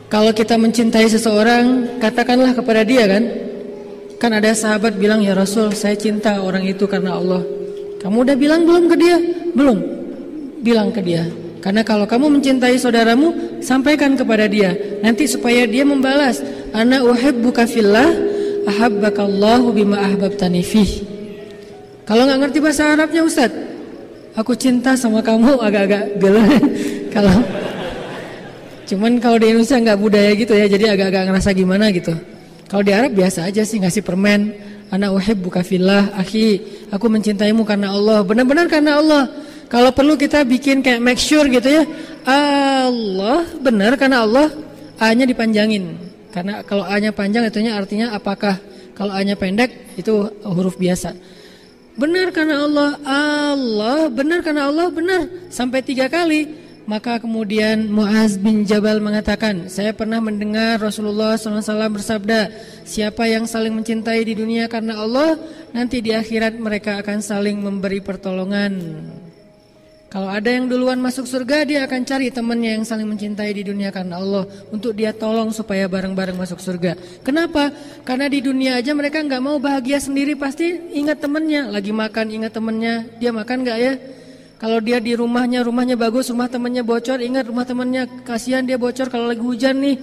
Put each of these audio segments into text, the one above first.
Kalau kita mencintai seseorang, katakanlah kepada dia kan. Kan ada sahabat bilang, ya Rasul, saya cinta orang itu karena Allah. Kamu udah bilang belum ke dia? Belum. Bilang ke dia. Karena kalau kamu mencintai saudaramu, sampaikan kepada dia. Nanti supaya dia membalas. Ana uhibbuka fillah, ahabbakallahu bima ahbabtani fih. Kalau nggak ngerti bahasa Arabnya Ustaz, aku cinta sama kamu, agak-agak gelo. Cuman kalau di Indonesia nggak budaya gitu ya, jadi agak-agak ngerasa gimana gitu. Kalau di Arab biasa aja sih ngasih permen. Ana uhibbuka fillah, akhi, aku mencintaimu karena Allah. Benar-benar karena Allah. Kalau perlu kita bikin kayak make sure gitu ya. Allah, benar karena Allah. A-nya dipanjangin. Karena kalau A-nya panjang itunya artinya apakah. Kalau A-nya pendek itu huruf biasa. Benar karena Allah, Allah, benar karena Allah, benar. Sampai 3 kali. Maka kemudian Mu'az bin Jabal mengatakan, saya pernah mendengar Rasulullah SAW bersabda, siapa yang saling mencintai di dunia karena Allah, nanti di akhirat mereka akan saling memberi pertolongan. Kalau ada yang duluan masuk surga, dia akan cari temannya yang saling mencintai di dunia karena Allah, untuk dia tolong supaya bareng-bareng masuk surga. Kenapa? Karena di dunia aja mereka nggak mau bahagia sendiri, pasti ingat temannya. Lagi makan ingat temannya, dia makan nggak ya? Kalau dia di rumahnya bagus, rumah temannya bocor, ingat rumah temannya, kasihan dia bocor kalau lagi hujan nih.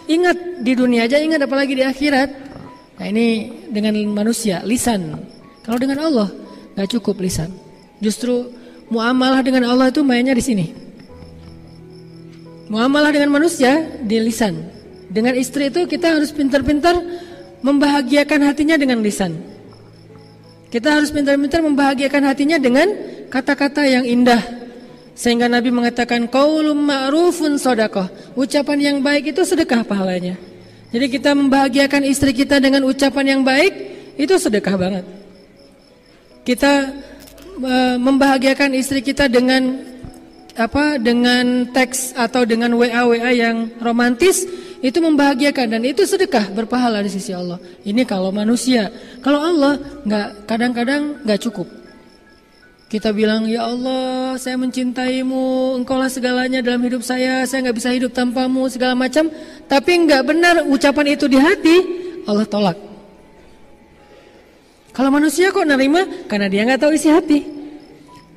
Ingat di dunia aja, ingat apalagi di akhirat. Nah ini dengan manusia, lisan. Kalau dengan Allah nggak cukup lisan. Justru muamalah dengan Allah itu mainnya di sini. Muamalah dengan manusia di lisan. Dengan istri itu kita harus pintar-pintar membahagiakan hatinya dengan lisan. Kita harus pintar-pintar membahagiakan hatinya dengan kata-kata yang indah. Sehingga Nabi mengatakan qaulun ma'rufun shadaqah. Ucapan yang baik itu sedekah pahalanya. Jadi kita membahagiakan istri kita dengan ucapan yang baik, itu sedekah banget. Kita membahagiakan istri kita dengan dengan teks atau dengan WA yang romantis, itu membahagiakan dan itu sedekah berpahala di sisi Allah. Ini kalau manusia. Kalau Allah kadang-kadang nggak cukup. Kita bilang, ya Allah, saya mencintaimu, engkaulah segalanya dalam hidup saya nggak bisa hidup tanpamu, segala macam. Tapi nggak benar ucapan itu di hati, Allah tolak. Kalau manusia kok nerima? Karena dia nggak tahu isi hati.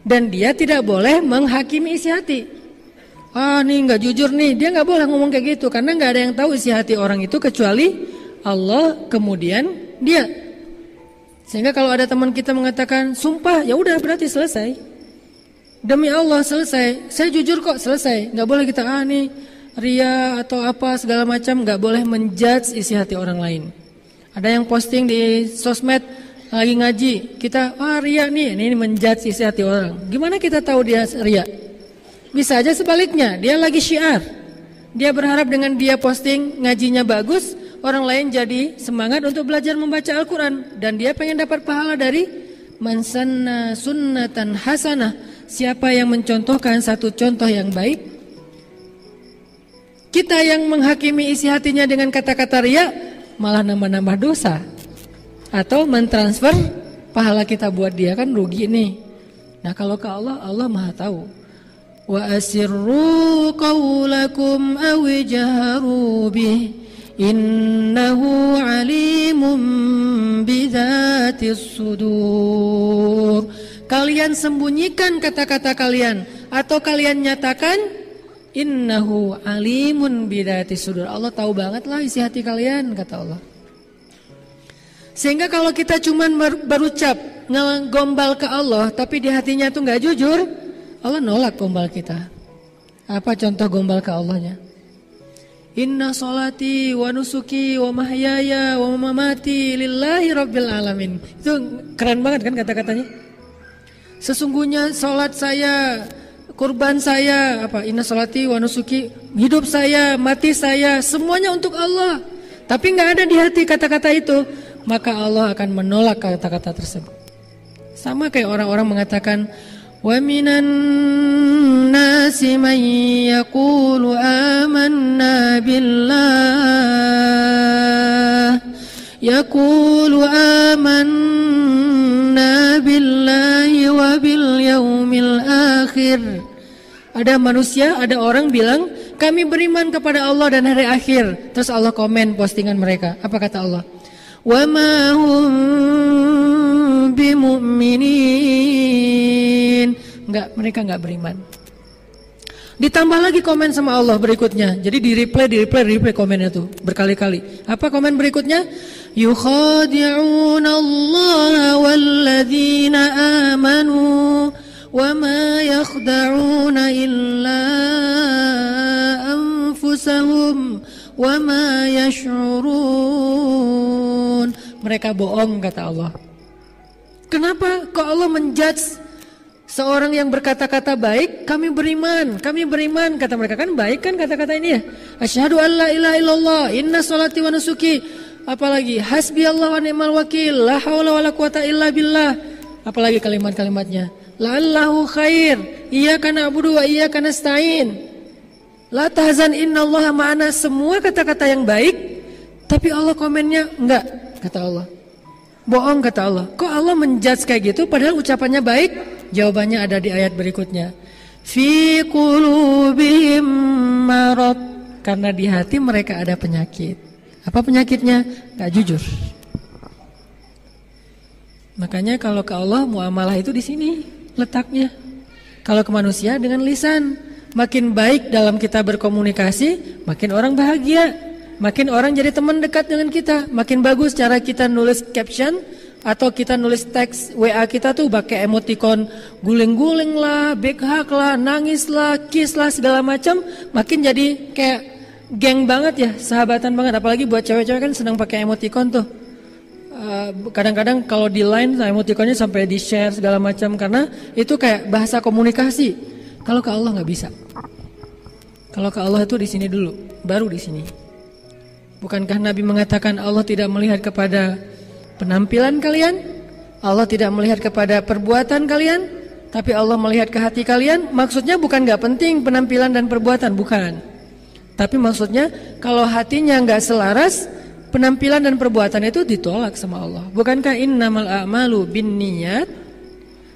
Dan dia tidak boleh menghakimi isi hati. Nih nggak jujur nih, dia nggak boleh ngomong kayak gitu. Karena nggak ada yang tahu isi hati orang itu kecuali Allah, kemudian dia. Sehingga kalau ada teman kita mengatakan sumpah, ya udah berarti selesai. Demi Allah selesai. Saya jujur kok, selesai. Nggak boleh kita nih ria atau apa segala macam, nggak boleh menjudge isi hati orang lain. Ada yang posting di sosmed lagi ngaji, kita ria nih, ini menjudge isi hati orang. Gimana kita tahu dia ria? Bisa aja sebaliknya, dia lagi syiar. Dia berharap dengan dia posting ngajinya bagus, orang lain jadi semangat untuk belajar membaca Al-Quran. Dan dia pengen dapat pahala dari man sanna sunnatan hasanah. Siapa yang mencontohkan satu contoh yang baik. Kita yang menghakimi isi hatinya dengan kata-kata riya, malah nambah-nambah dosa. Atau mentransfer pahala kita buat dia, kan rugi nih. Nah kalau ke Allah, Allah maha tahu. Wa asirru qawlakum awijharu bih, innahu alimun bidzatis sudur. Kalian sembunyikan kata-kata kalian atau kalian nyatakan, innahu alimun bidzatis sudur. Allah tahu banget lah isi hati kalian, kata Allah. Sehingga kalau kita cuma berucap ngegombal ke Allah tapi di hatinya tuh nggak jujur, Allah nolak gombal kita. Apa contoh gombal ke Allahnya? Inna sholati wa nusuki wa mahyaya wa mamati lillahi rabbil alamin. Itu keren banget kan kata-katanya. Sesungguhnya sholat saya, kurban saya, inna sholati wa nusuki, hidup saya, mati saya, semuanya untuk Allah. Tapi nggak ada di hati kata-kata itu, maka Allah akan menolak kata-kata tersebut. Sama kayak orang-orang mengatakan, wa minan nasi man yaqulu amanna billah billahi wa bil yaumil akhir. Ada manusia, ada orang bilang, kami beriman kepada Allah dan hari akhir. Terus Allah komen postingan mereka. Apa kata Allah? Wa ma hum bimu'minin. Mereka enggak beriman. Ditambah lagi komen sama Allah berikutnya. Jadi di replay komennya tuh berkali-kali. Apa komen berikutnya? Yukhadi'una Allah walladzina amanu wa ma yakhda'una illa anfusahum wa ma yash'urun. Mereka bohong kata Allah. Kenapa kok Allah menjudge seorang yang berkata-kata baik? Kami beriman kata mereka. Kan baik kan kata-kata ini ya. Asyhadu an la ilaha illallah, inna sholati wa nusuki. Apalagi hasbiyallah wa ni'mal wakil, la haula wala quwata illa billah. Apalagi kalimat-kalimatnya. La'allahu khair, iyyaka na'budu wa iyyaka nasta'in. La tahzan innallaha ma'ana. Semua kata-kata yang baik, tapi Allah komennya enggak kata Allah. Bohong kata Allah. Kok Allah menjudge kayak gitu padahal ucapannya baik? Jawabannya ada di ayat berikutnya. Fi qulubihim marad. Karena di hati mereka ada penyakit. Apa penyakitnya? Gak jujur. Makanya kalau ke Allah muamalah itu di sini letaknya. Kalau ke manusia dengan lisan. Makin baik dalam kita berkomunikasi, makin orang bahagia. Makin orang jadi teman dekat dengan kita. Makin bagus cara kita nulis caption atau kita nulis teks WA kita tuh pakai emoticon guling-guling lah, big hug lah, nangis lah, kiss lah, segala macam. Makin jadi kayak geng banget ya, sahabatan banget. Apalagi buat cewek-cewek kan senang pakai emoticon tuh. Kadang-kadang kalau di line emoticonnya sampai di share segala macam karena itu kayak bahasa komunikasi. Kalau ke Allah nggak bisa. Kalau ke Allah itu di sini dulu, baru di sini. Bukankah Nabi mengatakan Allah tidak melihat kepada penampilan kalian? Allah tidak melihat kepada perbuatan kalian, tapi Allah melihat ke hati kalian. Maksudnya bukan gak penting penampilan dan perbuatan, bukan. Tapi maksudnya kalau hatinya gak selaras, penampilan dan perbuatan itu ditolak sama Allah. Bukankah innamal a'malu binniyat?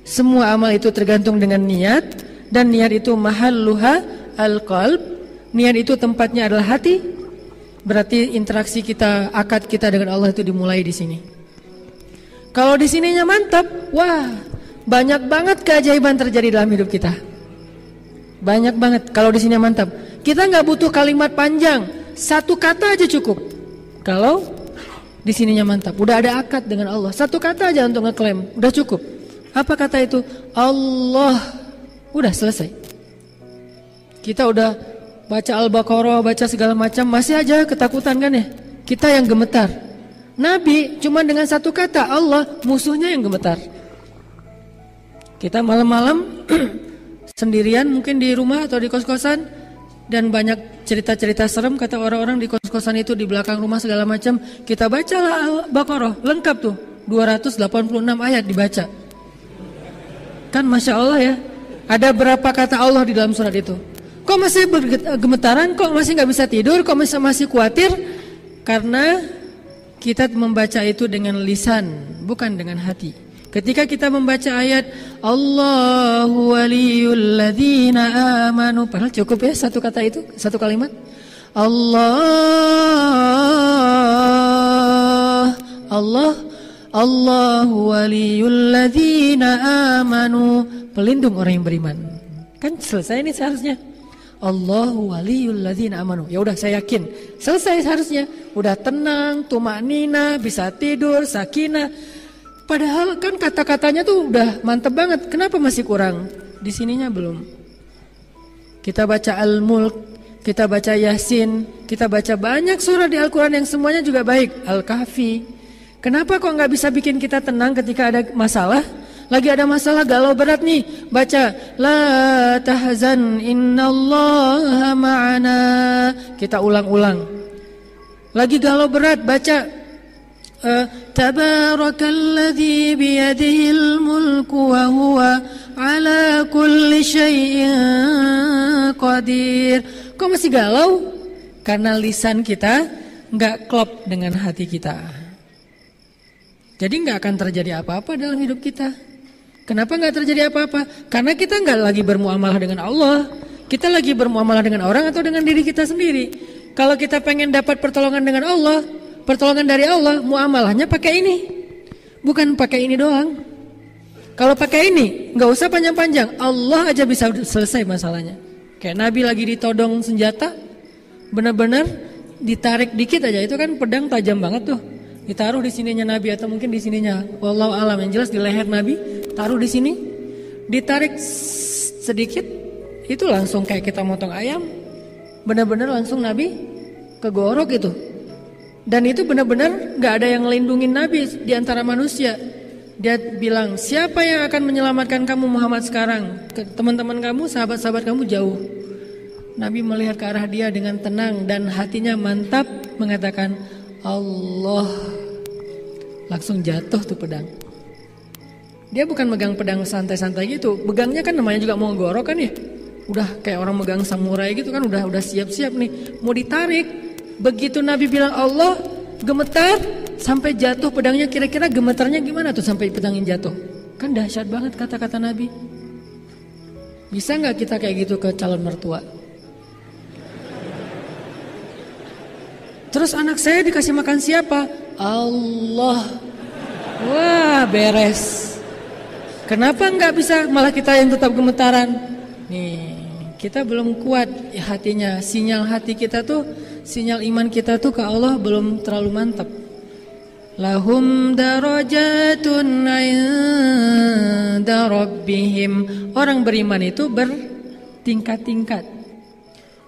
Semua amal itu tergantung dengan niat, dan niat itu mahalluha al-qalb. Niat itu tempatnya adalah hati. Berarti interaksi kita, akad kita dengan Allah itu dimulai di sini. Kalau di sininya mantap, wah, banyak banget keajaiban terjadi dalam hidup kita. Banyak banget kalau di sini mantap. Kita nggak butuh kalimat panjang, satu kata aja cukup. Kalau di sininya mantap, udah ada akad dengan Allah. Satu kata aja untuk ngeklaim, udah cukup. Apa kata itu? Allah. Udah selesai. Kita udah baca Al-Baqarah, baca segala macam, masih aja ketakutan kan ya? Kita yang gemetar. Nabi cuma dengan satu kata, Allah, musuhnya yang gemetar. Kita malam-malam sendirian mungkin di rumah atau di kos-kosan, dan banyak cerita-cerita serem kata orang-orang di kos-kosan itu di belakang rumah segala macam. Kita bacalah Al-Baqarah, lengkap tuh, 286 ayat dibaca. Kan Masya Allah ya, ada berapa kata Allah di dalam surat itu? Kok masih gemetaran, kok masih gak bisa tidur, kok masih khawatir? Karena kita membaca itu dengan lisan, bukan dengan hati. Ketika kita membaca ayat Allahu waliyul ladzina amanu, padahal cukup ya satu kata itu, satu kalimat. Allahu waliyul ladzina amanu, pelindung orang yang beriman. Kan selesai ini seharusnya. Allahu waliyul ladzina amanu. Ya udah saya yakin. Selesai seharusnya. Udah tenang, tumanina, bisa tidur, sakinah. Padahal kan kata-katanya tuh udah mantep banget. Kenapa masih kurang? Di sininya belum. Kita baca Al-Mulk, kita baca Yasin, kita baca banyak surah di Al-Quran yang semuanya juga baik. Al-Kahfi. Kenapa kok gak bisa bikin kita tenang ketika ada masalah? Lagi ada masalah galau berat nih, baca la tahzan innallaha ma'ana. Kita ulang-ulang. Lagi galau berat, baca tabarakalladzi biyadihil mulku wa huwa ala kulli syai'in qadir. Kok masih galau? Karena lisan kita enggak klop dengan hati kita. Jadi enggak akan terjadi apa-apa dalam hidup kita. Kenapa nggak terjadi apa-apa? Karena kita nggak lagi bermuamalah dengan Allah. Kita lagi bermuamalah dengan orang atau dengan diri kita sendiri. Kalau kita pengen dapat pertolongan dengan Allah, pertolongan dari Allah, muamalahnya pakai ini. Bukan pakai ini doang. Kalau pakai ini, nggak usah panjang-panjang. Allah aja bisa selesai masalahnya. Kayak Nabi lagi ditodong senjata, benar-benar ditarik dikit aja. Itu kan pedang tajam banget tuh. Ditaruh di sininya Nabi atau mungkin di sininya. Wallahu alam, yang jelas di leher Nabi, taruh di sini, ditarik sedikit, itu langsung kayak kita motong ayam. Benar-benar langsung Nabi kegorok itu. Dan itu benar-benar nggak ada yang melindungi Nabi di antara manusia. Dia bilang, siapa yang akan menyelamatkan kamu Muhammad sekarang? Teman-teman kamu, sahabat-sahabat kamu jauh. Nabi melihat ke arah dia dengan tenang dan hatinya mantap, mengatakan Allah. Langsung jatuh tuh pedang. Dia bukan megang pedang santai-santai gitu. Pegangnya kan namanya juga mau gorok kan ya. Udah kayak orang megang samurai gitu kan, udah siap-siap nih mau ditarik. Begitu Nabi bilang Allah, gemetar sampai jatuh pedangnya. Kira-kira gemetarnya gimana tuh sampai pedangnya jatuh? Kan dahsyat banget kata-kata Nabi. Bisa nggak kita kayak gitu ke calon mertua? Terus anak saya dikasih makan siapa? Allah. Wah, beres. Kenapa nggak bisa malah kita yang tetap gemetaran? Nih, kita belum kuat ya hatinya. Sinyal hati kita tuh, sinyal iman kita tuh ke Allah belum terlalu mantap. Lahum darajatun 'inda rabbihim. Orang beriman itu bertingkat-tingkat.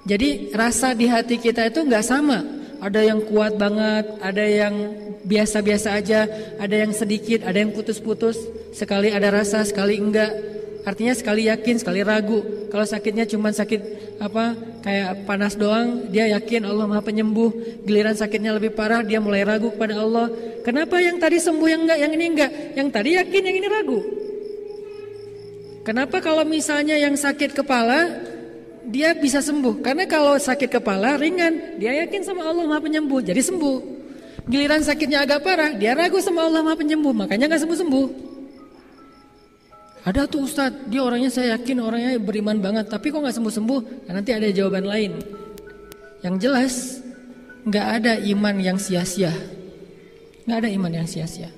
Jadi rasa di hati kita itu nggak sama. Ada yang kuat banget, ada yang biasa-biasa aja, ada yang sedikit, ada yang putus-putus. Sekali ada rasa, sekali enggak. Artinya sekali yakin, sekali ragu. Kalau sakitnya cuma sakit kayak panas doang, dia yakin Allah Maha Penyembuh. Giliran sakitnya lebih parah, dia mulai ragu kepada Allah. Kenapa yang tadi sembuh, yang enggak, yang ini enggak? Yang tadi yakin, yang ini ragu. Kenapa kalau misalnya yang sakit kepala dia bisa sembuh? Karena kalau sakit kepala ringan, dia yakin sama Allah Maha Penyembuh, jadi sembuh. Giliran sakitnya agak parah, dia ragu sama Allah Maha Penyembuh, makanya gak sembuh-sembuh. Ada tuh Ustadz, dia orangnya saya yakin orangnya beriman banget, tapi kok gak sembuh-sembuh? Nah, nanti ada jawaban lain. Yang jelas, gak ada iman yang sia-sia. Gak ada iman yang sia-sia.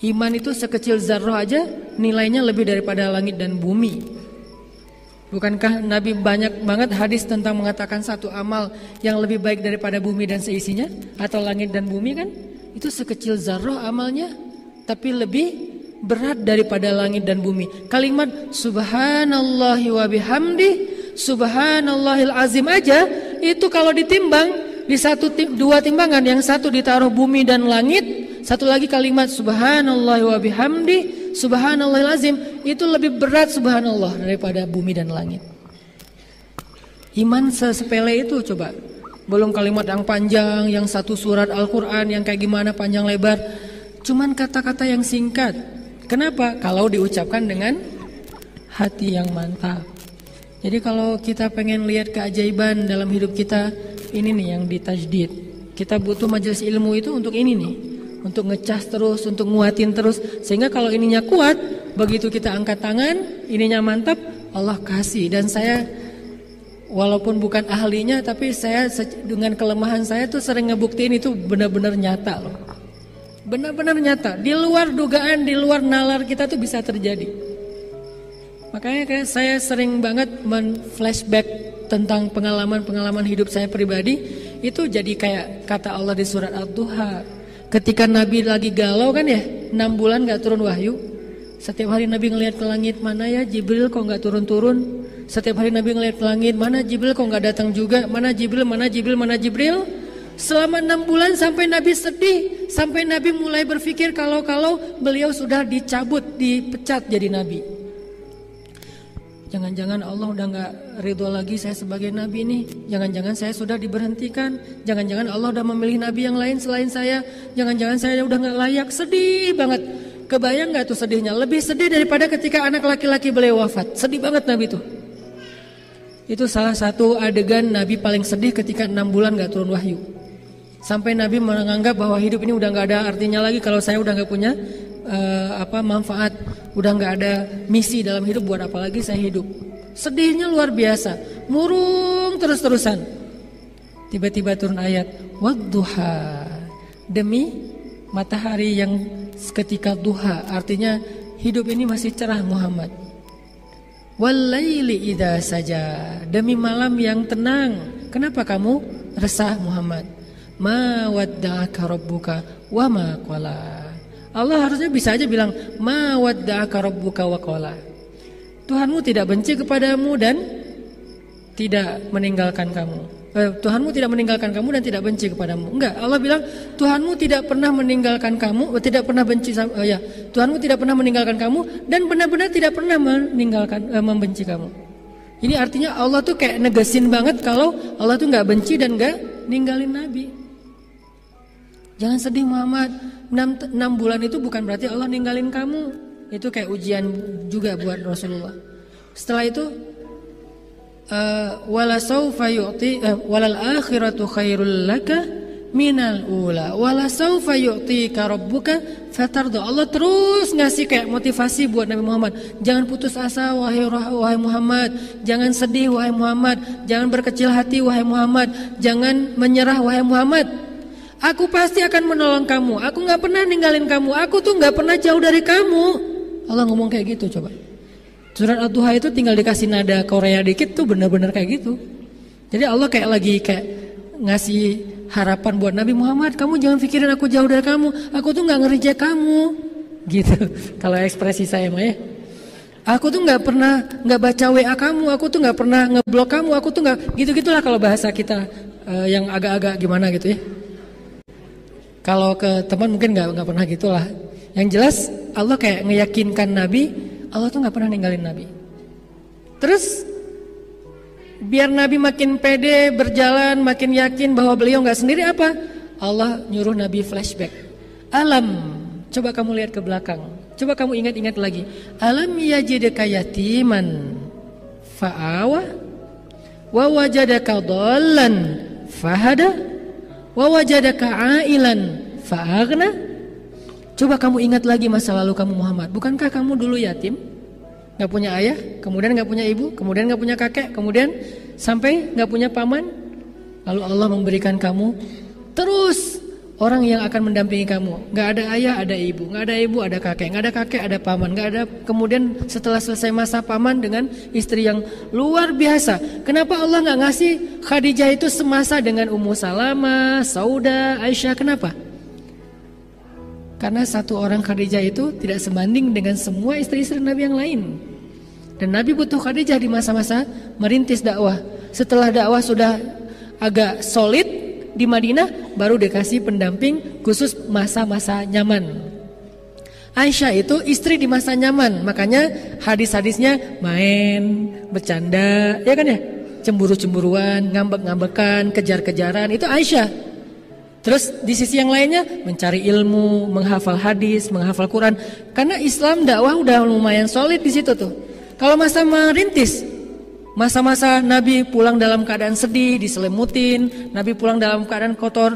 Iman itu sekecil zarrah aja, nilainya lebih daripada langit dan bumi. Bukankah Nabi banyak banget hadis tentang mengatakan satu amal yang lebih baik daripada bumi dan seisinya? Atau langit dan bumi kan? Itu sekecil zarrah amalnya, tapi lebih berat daripada langit dan bumi. Kalimat subhanallahi wa bihamdi, subhanallahil azim aja, itu kalau ditimbang di dua timbangan, yang satu ditaruh bumi dan langit, satu lagi kalimat subhanallahi wa bihamdi, subhanallahil azim, itu lebih berat subhanallah daripada bumi dan langit. Iman sesepele itu coba. Belum kalimat yang panjang, yang satu surat Al-Quran yang kayak gimana panjang lebar. Cuman kata-kata yang singkat. Kenapa? Kalau diucapkan dengan hati yang mantap. Jadi kalau kita pengen lihat keajaiban dalam hidup kita, ini nih yang ditajdid. Kita butuh majelis ilmu itu untuk ini nih, untuk ngecas terus, untuk nguatin terus. Sehingga kalau ininya kuat, begitu kita angkat tangan, ininya mantap, Allah kasih. Dan saya walaupun bukan ahlinya, tapi saya dengan kelemahan saya tuh sering ngebuktiin itu benar-benar nyata loh. Benar-benar nyata, di luar dugaan, di luar nalar kita tuh bisa terjadi. Makanya saya sering banget men-flashback tentang pengalaman-pengalaman hidup saya pribadi. Itu jadi kayak kata Allah di surat Ad-Duha. Ketika Nabi lagi galau kan ya, 6 bulan gak turun wahyu. Setiap hari Nabi ngelihat ke langit, mana ya Jibril kok gak turun-turun. Setiap hari Nabi ngelihat ke langit, mana Jibril kok gak datang juga. Mana Jibril, mana Jibril, mana Jibril. Selama 6 bulan sampai Nabi sedih, sampai Nabi mulai berpikir kalau beliau sudah dicabut, dipecat jadi Nabi. Jangan-jangan Allah udah gak ridho lagi saya sebagai Nabi nih. Jangan-jangan saya sudah diberhentikan. Jangan-jangan Allah udah memilih Nabi yang lain selain saya. Jangan-jangan saya udah gak layak. Sedih banget. Kebayang gak tuh sedihnya? Lebih sedih daripada ketika anak laki-laki beliau wafat. Sedih banget Nabi tuh. Itu salah satu adegan Nabi paling sedih ketika 6 bulan gak turun wahyu. Sampai Nabi menganggap bahwa hidup ini udah gak ada artinya lagi kalau saya udah gak punya manfaat, udah gak ada misi dalam hidup, buat apa lagi saya hidup. Sedihnya luar biasa, murung terus-terusan. Tiba-tiba turun ayat wadduha, demi matahari yang ketika duha, artinya hidup ini masih cerah Muhammad. Wallaili idza saja, demi malam yang tenang. Kenapa kamu resah Muhammad? Ma wadda'aka rabbuka wa ma qala. Allah harusnya bisa aja bilang ma wadda'aka rabbuka wa qala. Tuhanmu tidak benci kepadamu dan tidak meninggalkan kamu. Tuhanmu tidak meninggalkan kamu dan tidak benci kepadamu. Enggak, Allah bilang Tuhanmu tidak pernah meninggalkan kamu, tidak pernah benci Tuhanmu tidak pernah meninggalkan kamu dan benar-benar tidak pernah membenci kamu. Ini artinya Allah tuh kayak negesin banget kalau Allah tuh enggak benci dan enggak ninggalin Nabi. Jangan sedih Muhammad, 6 bulan itu bukan berarti Allah ninggalin kamu. Itu kayak ujian juga buat Rasulullah. Setelah itu wala saufa yu'ti walal akhiratu khairul laka minal ula wala saufa yu'tika rabbuka fatarda. Allah terus ngasih kayak motivasi buat Nabi Muhammad. Jangan putus asa wahai Muhammad, jangan sedih wahai Muhammad, jangan berkecil hati wahai Muhammad, jangan menyerah wahai Muhammad. Aku pasti akan menolong kamu. Aku enggak pernah ninggalin kamu. Aku tuh enggak pernah jauh dari kamu. Allah ngomong kayak gitu coba. Surat Ad-Duha itu tinggal dikasih nada Korea dikit tuh benar-benar kayak gitu. Jadi Allah kayak lagi kayak ngasih harapan buat Nabi Muhammad, kamu jangan pikirin aku jauh dari kamu. Aku tuh nggak ngereject kamu, gitu. Kalau ekspresi saya mah ya. Aku tuh nggak pernah nggak baca WA kamu, aku tuh nggak pernah ngeblok kamu, aku tuh nggak gitu-gitulah kalau bahasa kita yang agak-agak gimana gitu ya. Kalau ke teman mungkin nggak pernah gitulah. Yang jelas Allah kayak ngeyakinkan Nabi, Allah tuh nggak pernah ninggalin Nabi. Terus biar Nabi makin pede berjalan, makin yakin bahwa beliau nggak sendiri apa? Allah nyuruh Nabi flashback. Alam, coba kamu lihat ke belakang. Coba kamu ingat-ingat lagi. Alam yajidka yatiman fa'awa wa wajadaka dhallan fahada wa wajadaka ailan fa'aghna. Coba kamu ingat lagi masa lalu kamu Muhammad. Bukankah kamu dulu yatim? Gak punya ayah, kemudian gak punya ibu, kemudian gak punya kakek, kemudian sampai gak punya paman. Lalu Allah memberikan kamu terus orang yang akan mendampingi kamu. Gak ada ayah, ada ibu. Gak ada ibu, ada kakek. Gak ada kakek, ada paman. Gak ada. Kemudian setelah selesai masa paman dengan istri yang luar biasa. Kenapa Allah gak ngasih Khadijah itu semasa dengan Ummu Salamah, Sauda, Aisyah? Kenapa? Karena satu orang Khadijah itu tidak sebanding dengan semua istri-istri Nabi yang lain. Dan Nabi butuh Khadijah di masa-masa merintis dakwah. Setelah dakwah sudah agak solid di Madinah, baru dikasih pendamping khusus masa-masa nyaman. Aisyah itu istri di masa nyaman. Makanya hadis-hadisnya main, bercanda, ya kan ya? Cemburu-cemburuan, ngambek-ngambekan, kejar-kejaran, itu Aisyah. Terus di sisi yang lainnya mencari ilmu, menghafal hadis, menghafal Quran. Karena Islam dakwah udah lumayan solid di situ tuh. Kalau masa merintis, masa-masa Nabi pulang dalam keadaan sedih, diselimutin, Nabi pulang dalam keadaan kotor,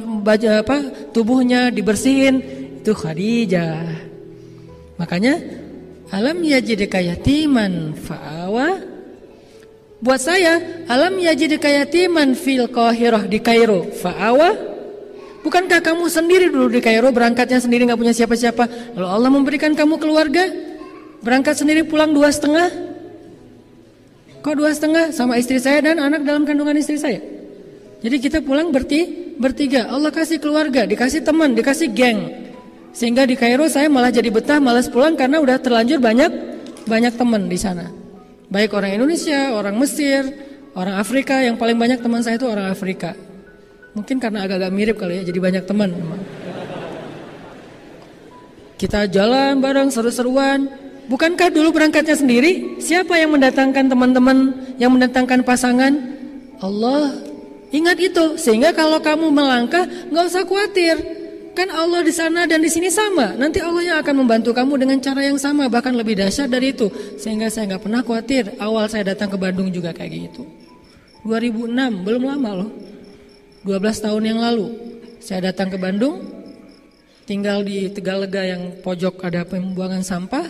tubuhnya dibersihin, itu Khadijah. Makanya alam yajidka yatiman fa'awa. Buat saya, alam yajidka yatiman fil Qahirah, di Kairo, fa'awa. Bukankah kamu sendiri dulu di Kairo, berangkatnya sendiri gak punya siapa-siapa, lalu Allah memberikan kamu keluarga, berangkat sendiri pulang 2,5. Kok 2,5? Sama istri saya dan anak dalam kandungan istri saya. Jadi kita pulang bertiga. Allah kasih keluarga, dikasih teman, dikasih geng. Sehingga di Kairo saya malah jadi betah, malas pulang karena udah terlanjur banyak teman di sana. Baik orang Indonesia, orang Mesir, orang Afrika. Yang paling banyak teman saya itu orang Afrika. Mungkin karena agak-agak mirip kali ya, jadi banyak teman. Kita jalan bareng, seru-seruan. Bukankah dulu berangkatnya sendiri? Siapa yang mendatangkan teman-teman, yang mendatangkan pasangan? Allah. Ingat itu, sehingga kalau kamu melangkah, gak usah khawatir. Kan Allah di sana dan di sini sama. Nanti Allah yang akan membantu kamu dengan cara yang sama, bahkan lebih dahsyat dari itu. Sehingga saya gak pernah khawatir. Awal saya datang ke Bandung juga kayak gitu. 2006, belum lama loh. 12 tahun yang lalu saya datang ke Bandung, tinggal di Tegalega yang pojok ada pembuangan sampah.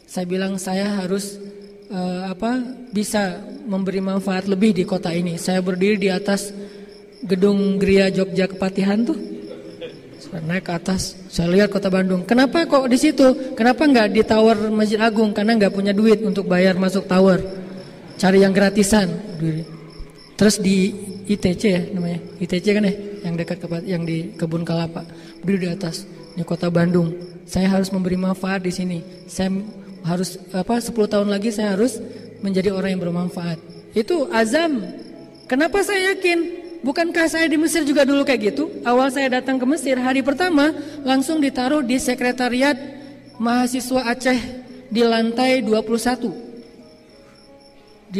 Saya bilang saya harus bisa memberi manfaat lebih di kota ini. Saya berdiri di atas gedung Gria Jogja Kepatihan tuh. Saya naik ke atas, saya lihat kota Bandung. Kenapa kok di situ? Kenapa nggak di Tower Masjid Agung? Karena nggak punya duit untuk bayar masuk tower. Cari yang gratisan. Terus di ITC ya namanya, ITC kan ya, yang dekat yang di Kebun Kelapa. Berdiri di atas, ini kota Bandung. Saya harus memberi manfaat di sini. Saya harus 10 tahun lagi saya harus menjadi orang yang bermanfaat. Itu azam. Kenapa saya yakin? Bukankah saya di Mesir juga dulu kayak gitu? Awal saya datang ke Mesir, hari pertama langsung ditaruh di sekretariat mahasiswa Aceh di lantai 21.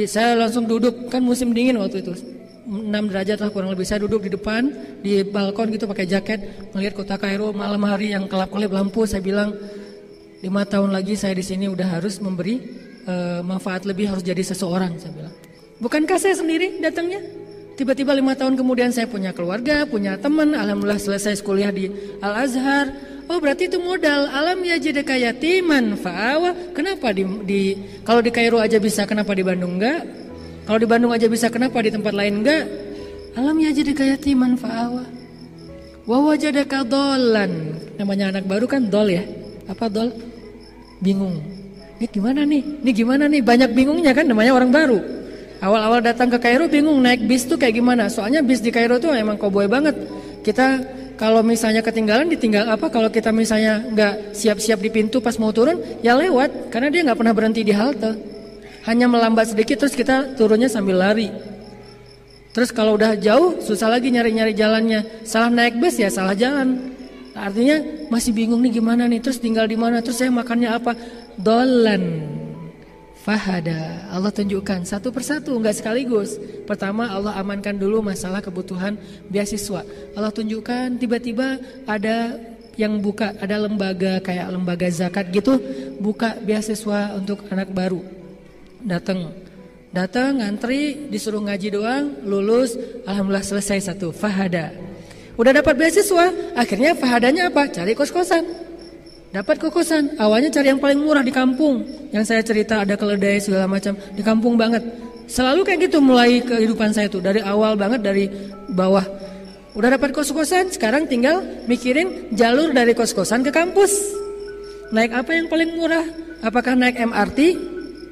Saya langsung duduk, kan musim dingin waktu itu, 6 derajat lah kurang lebih. Saya duduk di depan, di balkon gitu pakai jaket, melihat kota Kairo malam hari yang kelap-kelip lampu. Saya bilang 5 tahun lagi saya di sini udah harus memberi manfaat lebih, harus jadi seseorang, saya bilang. Bukankah saya sendiri datangnya? Tiba-tiba 5 tahun kemudian saya punya keluarga, punya teman, alhamdulillah selesai kuliah di Al-Azhar. Oh berarti itu modal. Alam yajidaka yatiman fa'awa. Kenapa kalau di Kairo aja bisa, kenapa di Bandung enggak? Kalau di Bandung aja bisa, kenapa di tempat lain enggak? Alam yajidaka yatiman fa'awa. Wa wajadaka dhallan. Namanya anak baru kan dol ya. Apa dol? Bingung. Ini gimana nih? Banyak bingungnya kan, namanya orang baru. Awal-awal datang ke Kairo bingung naik bis tuh kayak gimana. Soalnya bis di Kairo tuh emang koboi banget. Kita kalau misalnya ketinggalan kalau kita misalnya nggak siap-siap di pintu pas mau turun, ya lewat. Karena dia nggak pernah berhenti di halte. Hanya melambat sedikit terus kita turunnya sambil lari. Terus kalau udah jauh susah lagi nyari-nyari jalannya. Salah naik bus ya salah jalan. Artinya masih bingung nih gimana nih. Terus tinggal di mana? Terus saya makannya apa? Dolan. Fahada, Allah tunjukkan satu persatu, enggak sekaligus. Pertama Allah amankan dulu masalah kebutuhan beasiswa. Allah tunjukkan tiba-tiba ada yang buka, ada lembaga kayak lembaga zakat gitu, buka beasiswa untuk anak baru. Datang ngantri, disuruh ngaji doang, lulus, alhamdulillah selesai satu. Fahada. Udah dapat beasiswa, akhirnya fahadanya apa? Cari kos-kosan. Dapat kokosan, awalnya cari yang paling murah di kampung. Yang saya cerita ada keledai segala macam, di kampung banget. Selalu kayak gitu mulai kehidupan saya tuh, dari awal banget, dari bawah. Udah dapat kos-kosan, sekarang tinggal mikirin jalur dari kos-kosan ke kampus. Naik apa yang paling murah? Apakah naik MRT?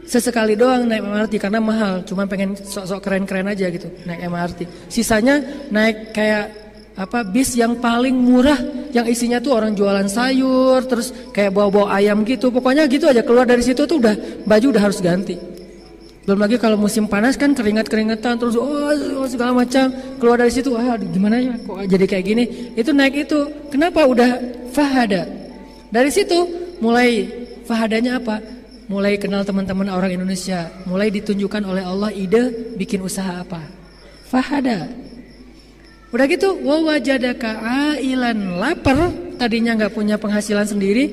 Sesekali doang naik MRT karena mahal, cuma pengen sok-sok keren-keren aja gitu, naik MRT. Sisanya naik kayak bis yang paling murah, yang isinya tuh orang jualan sayur, terus kayak bawa-bawa ayam gitu. Pokoknya gitu aja, keluar dari situ tuh baju udah harus ganti. Belum lagi kalau musim panas kan keringat-keringetan, terus segala macam. Keluar dari situ, gimana ya kok jadi kayak gini. Itu naik itu. Kenapa? Udah fahada. Dari situ mulai fahadanya apa? Mulai kenal teman-teman orang Indonesia. Mulai ditunjukkan oleh Allah ide bikin usaha apa. Fahada. Udah gitu, wajadaka ailan, lapar, tadinya nggak punya penghasilan sendiri,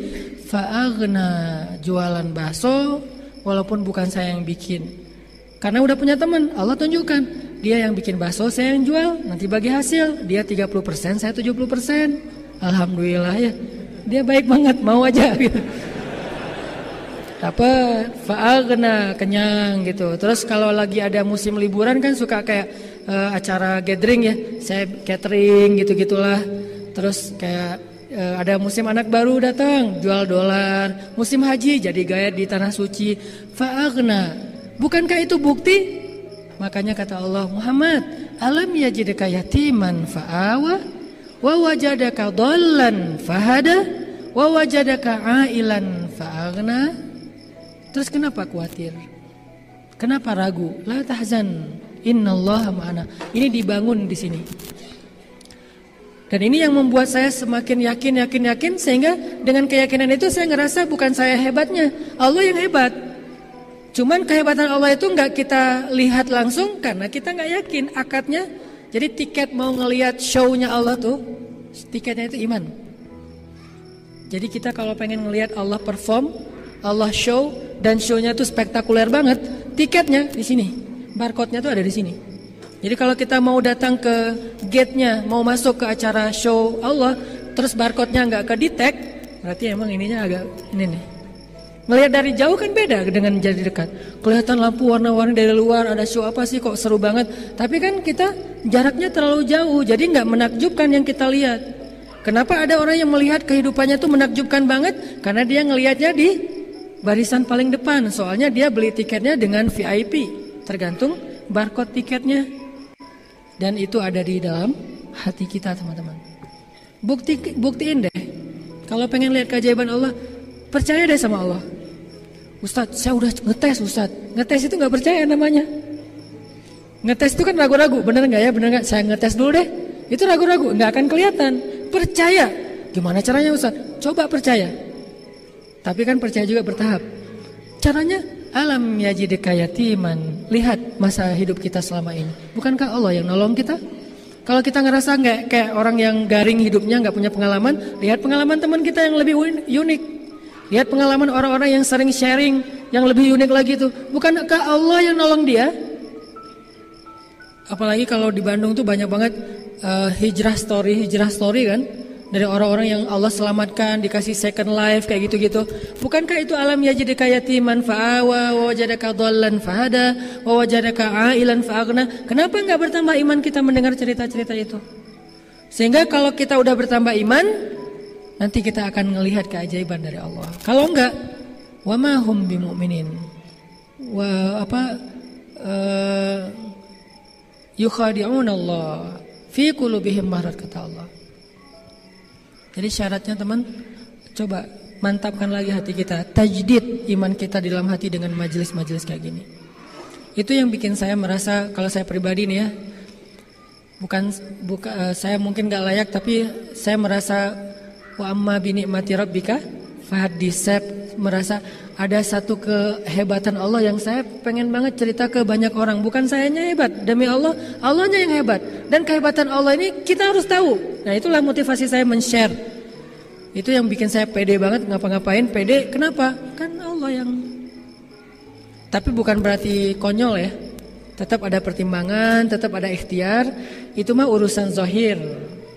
fa'aghna, jualan bakso, walaupun bukan saya yang bikin. Karena udah punya teman, Allah tunjukkan, dia yang bikin bakso, saya yang jual, nanti bagi hasil, dia 30%, saya 70%. Alhamdulillah ya, dia baik banget, mau aja gitu. Dapat, fa'aghna, kenyang gitu. Terus kalau lagi ada musim liburan kan suka kayak acara gathering ya, saya catering gitu-gitulah. Terus kayak ada musim anak baru datang, jual dolar. Musim haji jadi guide di tanah suci. Fa'aghna. Bukankah itu bukti? Makanya kata Allah, Muhammad, alam yajidaka yatiman fa'awa wa wajadaka dhallan fahada wa wajadaka ailan fa'aghna. Terus kenapa khawatir? Kenapa ragu? La tahzan, innallaha ma'ana. Ini dibangun di sini. Dan ini yang membuat saya semakin yakin sehingga dengan keyakinan itu saya ngerasa bukan saya hebatnya, Allah yang hebat. Cuman kehebatan Allah itu nggak kita lihat langsung karena kita nggak yakin akadnya. Jadi tiket mau ngelihat show-nya Allah tuh, tiketnya itu iman. Jadi kita kalau pengen ngelihat Allah perform, Allah show, dan show-nya tuh spektakuler banget, tiketnya di sini, barcode-nya tuh ada di sini. Jadi kalau kita mau datang ke gate-nya, mau masuk ke acara show Allah, terus barcode-nya nggak ke detect, berarti emang ininya agak ini nih. Melihat dari jauh kan beda dengan jadi dekat. Kelihatan lampu warna-warni dari luar, ada show apa sih kok seru banget. Tapi kan kita jaraknya terlalu jauh, jadi nggak menakjubkan yang kita lihat. Kenapa ada orang yang melihat kehidupannya tuh menakjubkan banget? Karena dia ngelihatnya di barisan paling depan. Soalnya dia beli tiketnya dengan VIP, tergantung barcode tiketnya. Dan itu ada di dalam hati kita, teman-teman. Buktiin deh. Kalau pengen lihat keajaiban Allah, percaya deh sama Allah. Ustadz, saya udah ngetes Ustadz. Ngetes itu gak percaya namanya. Ngetes itu kan ragu-ragu, bener gak ya, bener gak? Saya ngetes dulu deh. Itu ragu-ragu, gak akan kelihatan. Percaya. Gimana caranya Ustadz? Coba percaya. Tapi kan percaya juga bertahap. Caranya, alam yajidika yatiman. Lihat masa hidup kita selama ini. Bukankah Allah yang nolong kita? Kalau kita ngerasa gak kayak orang yang garing hidupnya, gak punya pengalaman, lihat pengalaman teman kita yang lebih unik. Lihat pengalaman orang-orang yang sering sharing yang lebih unik lagi tuh. Bukankah Allah yang nolong dia? Apalagi kalau di Bandung tuh banyak banget hijrah story kan. Dari orang-orang yang Allah selamatkan, dikasih second life kayak gitu-gitu. Bukankah itu alam yajidika yatiman fa'awa wa wajadaka dhallan fahada wa wajadaka ailan fa'aghna. Kenapa enggak bertambah iman kita mendengar cerita-cerita itu? Sehingga kalau kita udah bertambah iman, nanti kita akan melihat keajaiban dari Allah. Kalau enggak, wa ma hum bimu'minin. Yukhadi'un Allah fi qulubihim marad, kata Allah. Jadi syaratnya teman, coba mantapkan lagi hati kita, tajdid iman kita di dalam hati dengan majelis-majelis kayak gini. Itu yang bikin saya merasa, kalau saya pribadi nih ya, bukan saya mungkin gak layak, tapi saya merasa wa amma bi ni'mati rabbika fahaddits. Saya merasa ada satu kehebatan Allah yang saya pengen banget cerita ke banyak orang. Bukan sayanya hebat, demi Allah, Allahnya yang hebat. Dan kehebatan Allah ini kita harus tahu. Nah, itulah motivasi saya men-share. Itu yang bikin saya pede banget ngapa-ngapain. Pede kenapa? Kan Allah yang. Tapi bukan berarti konyol ya. Tetap ada pertimbangan, tetap ada ikhtiar. Itu mah urusan zahir.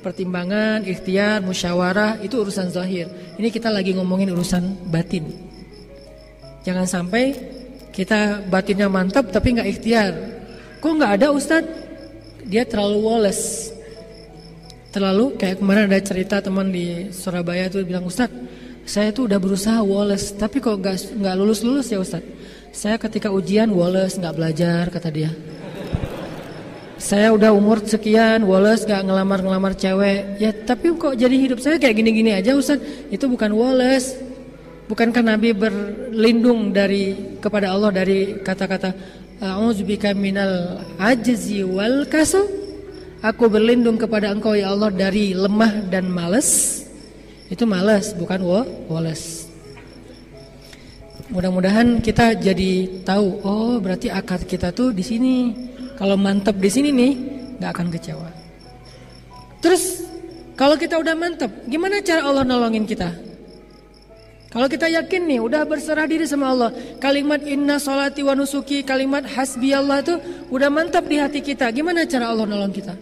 Pertimbangan, ikhtiar, musyawarah, itu urusan zahir. Ini kita lagi ngomongin urusan batin. Jangan sampai kita batinnya mantap tapi gak ikhtiar. Kok gak ada Ustadz? Dia terlalu woles. Terlalu, kayak kemarin ada cerita teman di Surabaya tuh bilang, Ustadz, saya tuh udah berusaha woles, tapi kok gak lulus-lulus ya Ustadz. Saya ketika ujian woles, gak belajar, kata dia. Saya udah umur sekian, woles, gak ngelamar cewek. Ya tapi kok jadi hidup saya kayak gini-gini aja Ustadz. Itu bukan woles. Bukankah Nabi berlindung kepada Allah dari kata-kata a'udzubika minal ajzi wal kasal? Aku berlindung kepada Engkau ya Allah dari lemah dan malas. Itu malas, bukan woles. Mudah-mudahan kita jadi tahu, oh berarti akad kita tuh di sini. Kalau mantap di sini nih, nggak akan kecewa. Terus kalau kita udah mantap, gimana cara Allah nolongin kita? Kalau kita yakin nih, udah berserah diri sama Allah, kalimat inna sholati wa nusuki, kalimat hasbi Allah tuh udah mantap di hati kita. Gimana cara Allah nolong kita?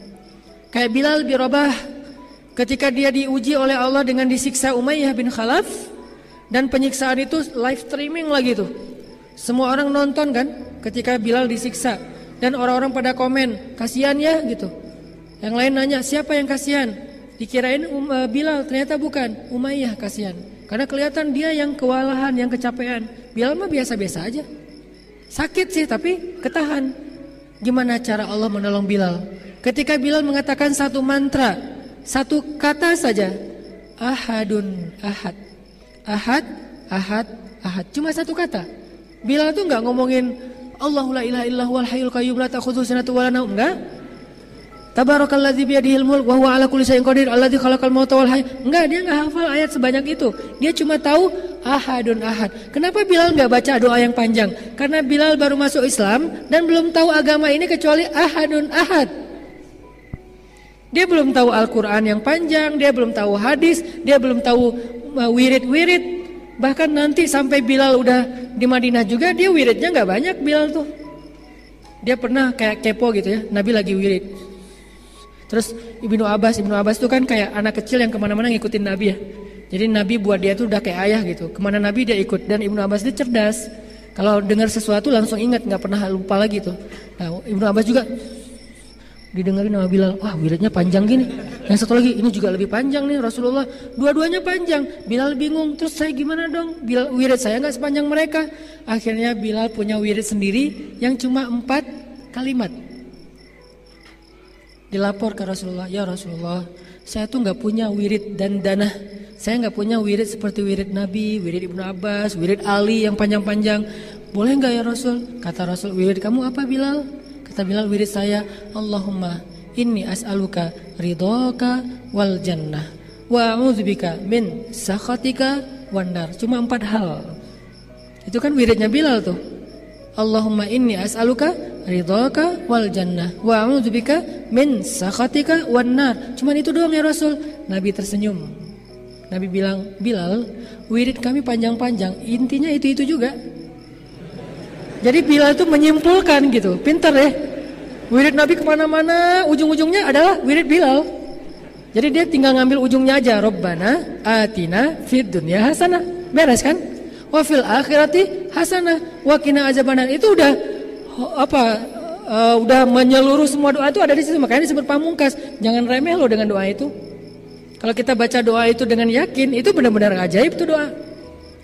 Kayak Bilal bin Rabah, ketika dia diuji oleh Allah dengan disiksa Umayyah bin Khalaf, dan penyiksaan itu live streaming lagi tuh. Semua orang nonton kan, ketika Bilal disiksa. Dan orang-orang pada komen, kasihan ya gitu. Yang lain nanya, siapa yang kasihan? Dikirain Bilal, ternyata bukan, Umayyah kasihan. Karena kelihatan dia yang kewalahan, yang kecapean. Bilal mah biasa-biasa aja. Sakit sih tapi ketahan. Gimana cara Allah menolong Bilal? Ketika Bilal mengatakan satu mantra, satu kata saja, ahadun ahad, ahad, ahad, ahad. Cuma satu kata. Bilal tuh nggak ngomongin Allahu la ilaha illallah wal hayyul qayyum la ta'khudhuhu sinatun wa la naum, enggak. Tabarakalladzi biyadihil mulk wa huwa ala kulli syai'in qadir alladzi khalaqal mauta wal hayata. Enggak, dia enggak hafal ayat sebanyak itu. Dia cuma tahu ahadun ahad. Kenapa Bilal enggak baca doa yang panjang? Karena Bilal baru masuk Islam dan belum tahu agama ini kecuali ahadun ahad. Dia belum tahu Al-Qur'an yang panjang, dia belum tahu hadis, dia belum tahu wirid-wirid. Bahkan nanti sampai Bilal udah di Madinah juga, dia wiridnya enggak banyak Bilal tuh. Dia pernah kayak kepo gitu ya, Nabi lagi wirid. Terus Ibnu Abbas itu kan kayak anak kecil yang kemana-mana ngikutin Nabi ya. Jadi Nabi buat dia tuh udah kayak ayah gitu. Kemana Nabi dia ikut. Dan Ibnu Abbas dia cerdas. Kalau dengar sesuatu langsung ingat, nggak pernah lupa lagi tuh. Nah, Ibnu Abbas juga didengarin sama Bilal, wah wiridnya panjang gini. Yang satu lagi, ini juga lebih panjang nih Rasulullah. Dua-duanya panjang. Bilal bingung, terus saya gimana dong? Bilal, wirid saya nggak sepanjang mereka. Akhirnya Bilal punya wirid sendiri yang cuma 4 kalimat. Dilapor ke Rasulullah, ya Rasulullah, saya tuh nggak punya wirid dan danah. Saya nggak punya wirid seperti wirid Nabi, wirid Ibnu Abbas, wirid Ali yang panjang-panjang. Boleh nggak ya Rasul? Kata Rasul, wirid kamu apa Bilal? Kata Bilal, wirid saya, Allahumma inni as'aluka ridhoka wal jannah wa a'udzubika min sakhatika wan nar. Cuma 4 hal. Itu kan wiridnya Bilal tuh. Allahumma inni as'aluka ridhoka wal jannah wa a'udzubika min sakhatika wan nar. Cuma itu doang ya Rasul. Nabi tersenyum. Nabi bilang, Bilal, wirid kami panjang-panjang, intinya itu-itu juga. Jadi Bilal itu menyimpulkan gitu, pintar ya. Wirid Nabi kemana-mana, ujung-ujungnya adalah wirid Bilal. Jadi dia tinggal ngambil ujungnya aja. Rabbana atina fid dunya hasanah. Beres kan? Wa fil akhirati hasanah wa qina azabannar. Itu udah udah menyeluruh semua doa itu ada di situ. Makanya disebut pamungkas. Jangan remeh loh dengan doa itu. Kalau kita baca doa itu dengan yakin, itu benar-benar ajaib tuh doa.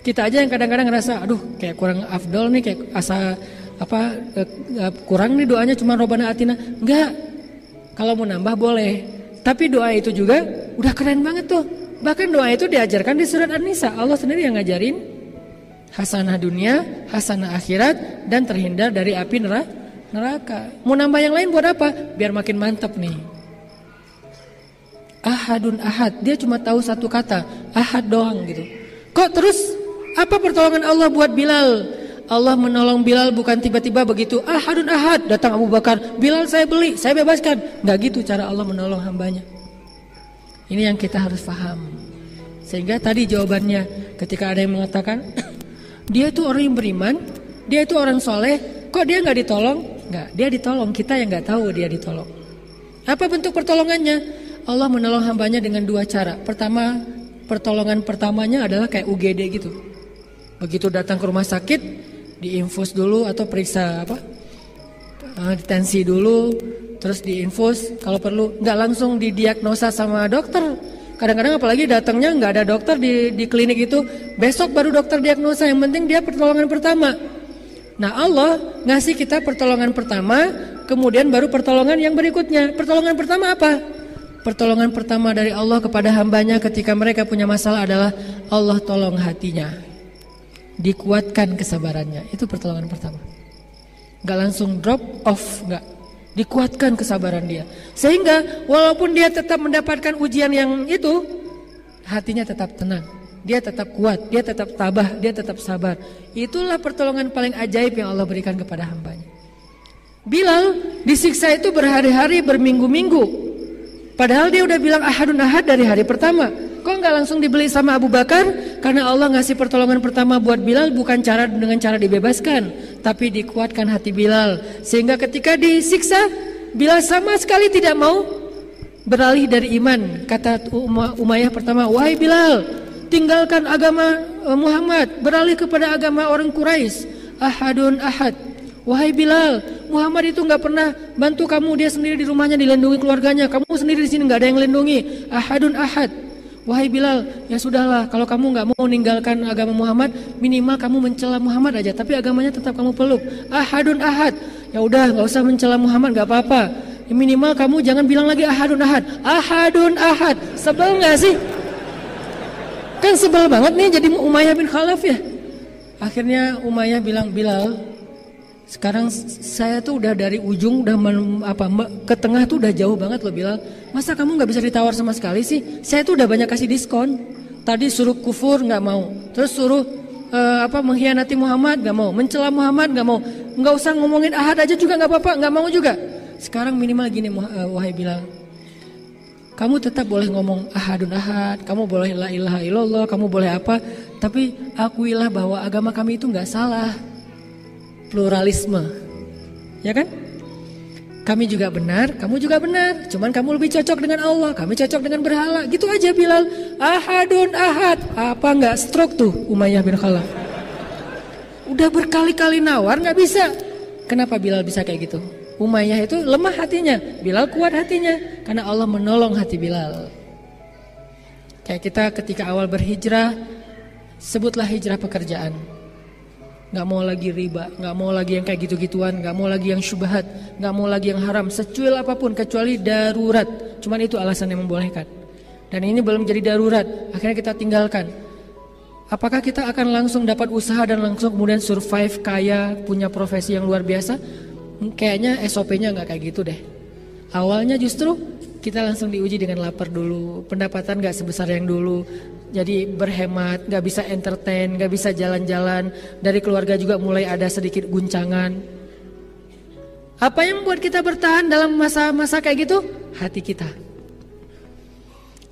Kita aja yang kadang-kadang ngerasa, aduh kayak kurang afdol nih, kayak kurang nih doanya cuma Robbana Atina. Enggak. Kalau mau nambah boleh. Tapi doa itu juga udah keren banget tuh. Bahkan doa itu diajarkan di surat An-Nisa. Allah sendiri yang ngajarin. Hasanah dunia, hasanah akhirat, dan terhindar dari api neraka. Mau nambah yang lain buat apa? Biar makin mantap nih. Ahadun ahad. Dia cuma tahu satu kata. Ahad doang gitu. Kok terus apa pertolongan Allah buat Bilal? Allah menolong Bilal bukan tiba-tiba begitu. Ahadun ahad, datang Abu Bakar, Bilal saya beli, saya bebaskan. Nggak gitu cara Allah menolong hambanya. Ini yang kita harus paham. Sehingga tadi jawabannya ketika ada yang mengatakan dia itu orang yang beriman, dia itu orang soleh, kok dia nggak ditolong? Nggak, dia ditolong. Kita yang nggak tahu dia ditolong. Apa bentuk pertolongannya? Allah menolong hambanya dengan 2 cara. Pertama, pertolongan pertamanya adalah kayak UGD gitu. Begitu datang ke rumah sakit, diinfus dulu atau periksa tensi dulu, terus diinfus kalau perlu. Nggak langsung didiagnosa sama dokter. Kadang-kadang apalagi datangnya nggak ada dokter di klinik itu, besok baru dokter diagnosa. Yang penting dia pertolongan pertama. Nah Allah ngasih kita pertolongan pertama, kemudian baru pertolongan yang berikutnya. Pertolongan pertama apa? Pertolongan pertama dari Allah kepada hambanya ketika mereka punya masalah adalah Allah tolong hatinya, dikuatkan kesabarannya. Itu pertolongan pertama. Gak langsung drop off, gak, dikuatkan kesabaran dia. Sehingga walaupun dia tetap mendapatkan ujian yang itu, hatinya tetap tenang, dia tetap kuat, dia tetap tabah, dia tetap sabar. Itulah pertolongan paling ajaib yang Allah berikan kepada hambanya. Bilal disiksa itu berhari-hari, berminggu-minggu. Padahal dia udah bilang ahadun ahad dari hari pertama. Kok nggak langsung dibeli sama Abu Bakar? Karena Allah ngasih pertolongan pertama buat Bilal bukan dengan cara dibebaskan, tapi dikuatkan hati Bilal. Sehingga ketika disiksa, Bilal sama sekali tidak mau beralih dari iman. Kata Umayyah pertama, wahai Bilal, tinggalkan agama Muhammad, beralih kepada agama orang Quraisy. Ahadun ahad. Wahai Bilal, Muhammad itu nggak pernah bantu kamu, dia sendiri di rumahnya dilindungi keluarganya, kamu sendiri di sini nggak ada yang lindungi. Ahadun ahad. Wahai Bilal, ya sudahlah, kalau kamu nggak mau meninggalkan agama Muhammad, minimal kamu mencela Muhammad aja, tapi agamanya tetap kamu peluk. Ahadun ahad. Ya udah, nggak usah mencela Muhammad, nggak apa-apa. Minimal kamu jangan bilang lagi ahadun ahad. Ahadun ahad. Sebel nggak sih? Kan sebel banget nih jadi Umayyah bin Khalaf ya. Akhirnya Umayyah bilang, Bilal, sekarang saya tuh udah dari ujung udah ke tengah tuh udah jauh banget loh Bilal. Masa kamu nggak bisa ditawar sama sekali sih? Saya tuh udah banyak kasih diskon. Tadi suruh kufur nggak mau, terus suruh mengkhianati Muhammad nggak mau, mencela Muhammad nggak mau, nggak usah ngomongin ahad aja juga nggak apa-apa, nggak mau juga. Sekarang minimal gini wahai Bilal, kamu tetap boleh ngomong ahadun ahad, kamu boleh la ilaha illallah, kamu boleh apa, tapi akuilah bahwa agama kami itu nggak salah. Pluralisme, ya kan? Kami juga benar, kamu juga benar. Cuman kamu lebih cocok dengan Allah, kami cocok dengan berhala. Gitu aja Bilal. Ahadun ahad. Apa enggak stroke tuh Umayyah bin Khalaf? Udah berkali-kali nawar enggak bisa. Kenapa Bilal bisa kayak gitu? Umayyah itu lemah hatinya, Bilal kuat hatinya. Karena Allah menolong hati Bilal. Kayak kita ketika awal berhijrah, sebutlah hijrah pekerjaan. Gak mau lagi riba, gak mau lagi yang kayak gitu-gituan, gak mau lagi yang syubhat, gak mau lagi yang haram, secuil apapun kecuali darurat. Cuman itu alasan yang membolehkan. Dan ini belum jadi darurat, akhirnya kita tinggalkan. Apakah kita akan langsung dapat usaha dan langsung kemudian survive kaya, punya profesi yang luar biasa? Kayaknya SOP-nya gak kayak gitu deh. Awalnya justru kita langsung diuji dengan lapar dulu, pendapatan gak sebesar yang dulu. Jadi berhemat, gak bisa entertain, gak bisa jalan-jalan. Dari keluarga juga mulai ada sedikit guncangan. Apa yang membuat kita bertahan dalam masa-masa kayak gitu? Hati kita.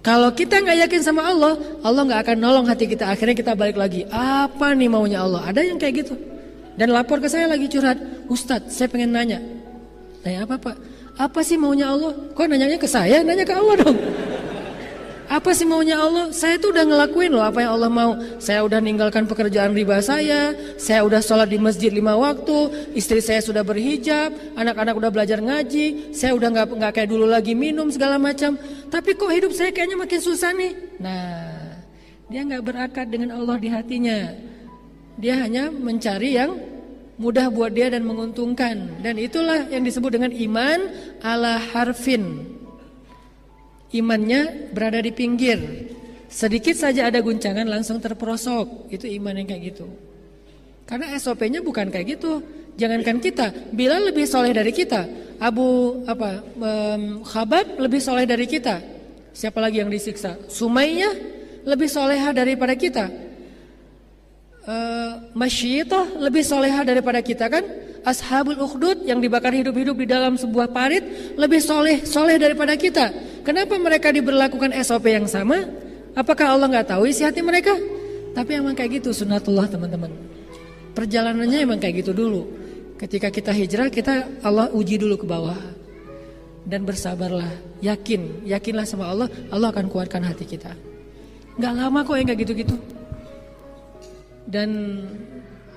Kalau kita gak yakin sama Allah, Allah gak akan nolong hati kita. Akhirnya kita balik lagi, apa nih maunya Allah? Ada yang kayak gitu. Dan lapor ke saya lagi curhat, Ustadz saya pengen nanya. Nanya apa Pak? Apa sih maunya Allah? Kok nanyanya ke saya? Nanya ke Allah dong. Apa sih maunya Allah? Saya tuh udah ngelakuin loh apa yang Allah mau. Saya udah ninggalkan pekerjaan riba saya udah sholat di masjid 5 waktu, istri saya sudah berhijab, anak-anak udah belajar ngaji, saya udah nggak kayak dulu lagi minum segala macam. Tapi kok hidup saya kayaknya makin susah nih. Nah, dia nggak berakad dengan Allah di hatinya. Dia hanya mencari yang mudah buat dia dan menguntungkan. Dan itulah yang disebut dengan iman ala harfin. Imannya berada di pinggir. Sedikit saja ada guncangan langsung terperosok. Itu iman yang kayak gitu. Karena SOP-nya bukan kayak gitu. Jangankan kita, Bilal lebih soleh dari kita. Khabab lebih soleh dari kita. Siapa lagi yang disiksa? Sumayyah lebih soleha daripada kita. Masyidah lebih soleha daripada kita kan? Ashabul Ukhdud yang dibakar hidup-hidup di dalam sebuah parit lebih soleh daripada kita. Kenapa mereka diberlakukan SOP yang sama? Apakah Allah nggak tahu isi hati mereka? Tapi emang kayak gitu sunnatullah teman-teman. Perjalanannya emang kayak gitu dulu. Ketika kita hijrah, Allah uji dulu ke bawah. Dan bersabarlah, yakinlah sama Allah, Allah akan kuatkan hati kita. Nggak lama kok yang kayak gitu-gitu. Dan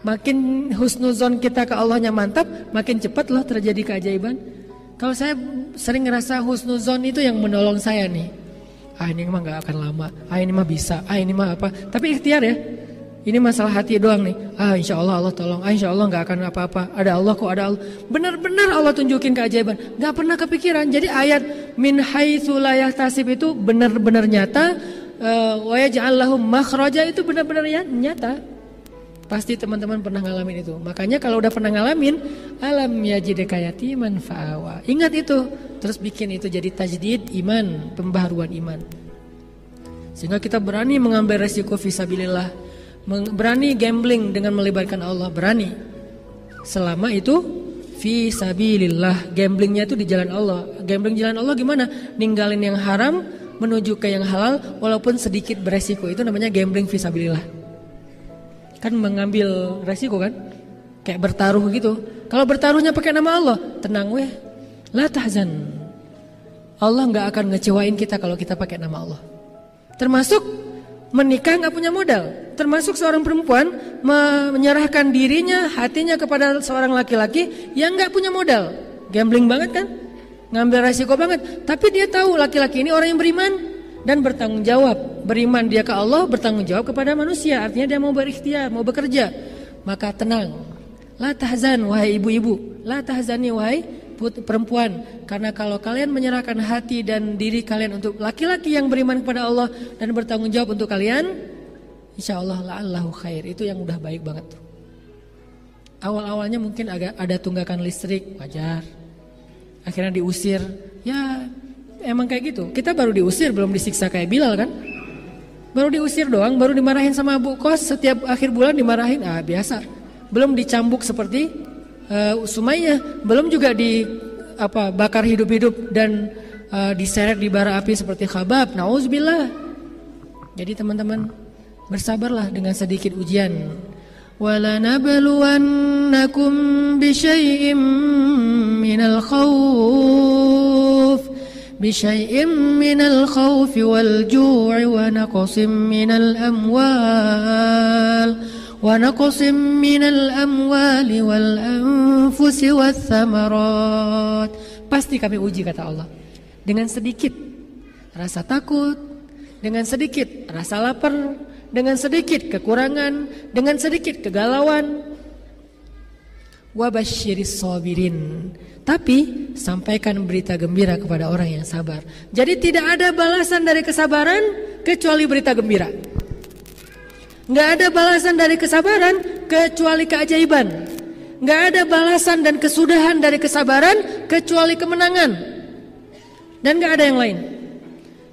makin husnuzon kita ke Allahnya mantap, makin cepat loh terjadi keajaiban. Kalau saya sering ngerasa husnuzon itu yang menolong saya nih. Ini mah gak akan lama, ini mah bisa, ini mah apa. Tapi ikhtiar ya, ini masalah hati doang nih. Insya Allah Allah tolong, insya Allah gak akan apa-apa. Ada Allah kok, ada Allah. Benar-benar Allah tunjukin keajaiban. Gak pernah kepikiran. Jadi ayat min haitsu la yahtasib itu benar-benar nyata. Wa yaj'al lahum makhraja itu benar-benar nyata. Pasti teman-teman pernah ngalamin itu. Makanya kalau udah pernah ngalamin, alam yajidka yatiman fa'awa. Ingat itu, terus bikin itu jadi tajdid iman, pembaharuan iman. Sehingga kita berani mengambil resiko fisabilillah, berani gambling dengan melibatkan Allah, berani. Selama itu fisabilillah, gamblingnya itu di jalan Allah. Gambling jalan Allah gimana? Ninggalin yang haram menuju ke yang halal walaupun sedikit beresiko. Itu namanya gambling fisabilillah. Kan mengambil resiko kan, kayak bertaruh gitu. Kalau bertaruhnya pakai nama Allah, tenang weh, la tahzan. Allah nggak akan ngecewain kita kalau kita pakai nama Allah. Termasuk menikah nggak punya modal, termasuk seorang perempuan menyerahkan dirinya, hatinya kepada seorang laki-laki yang nggak punya modal, gambling banget kan, ngambil resiko banget. Tapi dia tahu laki-laki ini orang yang beriman dan bertanggung jawab. Beriman dia ke Allah, bertanggung jawab kepada manusia. Artinya dia mau berikhtiar, mau bekerja. Maka tenang. La tahzan wahai ibu-ibu, la tahzani wahai perempuan. Karena kalau kalian menyerahkan hati dan diri kalian untuk laki-laki yang beriman kepada Allah dan bertanggung jawab untuk kalian, insyaallah la'allahu khair. Itu yang udah baik banget tuh. Awal-awalnya mungkin agak ada tunggakan listrik, wajar. Akhirnya diusir. Ya emang kayak gitu. Kita baru diusir, belum disiksa kayak Bilal kan. Baru diusir doang, baru dimarahin sama Bu Kos. Setiap akhir bulan dimarahin, biasa. Belum dicambuk seperti Sumayyah. Belum juga bakar hidup-hidup dan diseret di bara api seperti Khabab. Nauzubillah. Jadi teman-teman, bersabarlah dengan sedikit ujian. وَلَنَبْلُوَنَّكُمْ بِشَيْءٍ minal khawf بشيء من الخوف والجوع ونقص من الأموال والأنفس والثمرات. Pasti kami uji, kata Allah, dengan sedikit rasa takut, dengan sedikit rasa lapar, dengan sedikit kekurangan, dengan sedikit kegalauan. Wabasyiris sabirin, tapi sampaikan berita gembira kepada orang yang sabar. Jadi tidak ada balasan dari kesabaran kecuali berita gembira. Nggak ada balasan dari kesabaran kecuali keajaiban. Nggak ada balasan dan kesudahan dari kesabaran kecuali kemenangan. Dan nggak ada yang lain.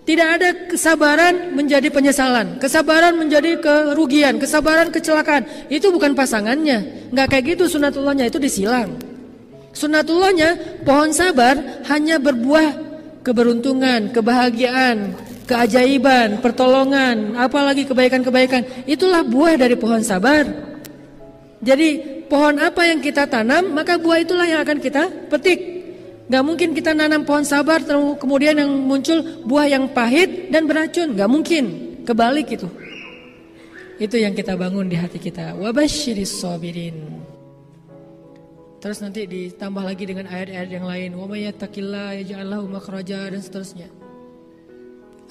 Tidak ada kesabaran menjadi penyesalan, kesabaran menjadi kerugian, kesabaran kecelakaan. Itu bukan pasangannya. Nggak kayak gitu sunatullahnya, itu disilang. Sunatullahnya pohon sabar hanya berbuah keberuntungan, kebahagiaan, keajaiban, pertolongan, apalagi kebaikan-kebaikan. Itulah buah dari pohon sabar. Jadi pohon apa yang kita tanam, maka buah itulah yang akan kita petik. Gak mungkin kita nanam pohon sabar kemudian yang muncul buah yang pahit dan beracun. Gak mungkin, kebalik itu. Itu yang kita bangun di hati kita. Wabasyiris sabirin. Terus nanti ditambah lagi dengan ayat-ayat yang lain. Wa may yattaqillaha yaj'al lahu makhraja dan seterusnya.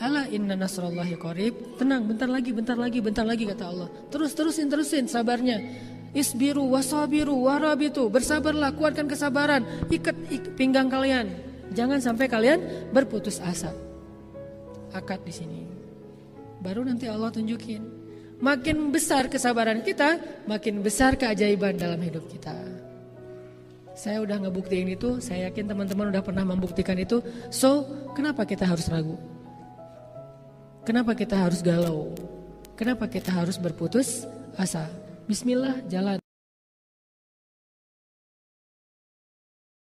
Ala inna nasrallahi qarib. Tenang, bentar lagi kata Allah. Terusin sabarnya. Isbiru wasabiru warabitu. Bersabarlah, kuatkan kesabaran. Ikat pinggang kalian. Jangan sampai kalian berputus asa. Akad di sini. Baru nanti Allah tunjukin. Makin besar kesabaran kita, makin besar keajaiban dalam hidup kita. Saya udah ngebuktiin itu, saya yakin teman-teman udah pernah membuktikan itu. So, kenapa kita harus ragu? Kenapa kita harus galau? Kenapa kita harus berputus asa? Bismillah, jalan.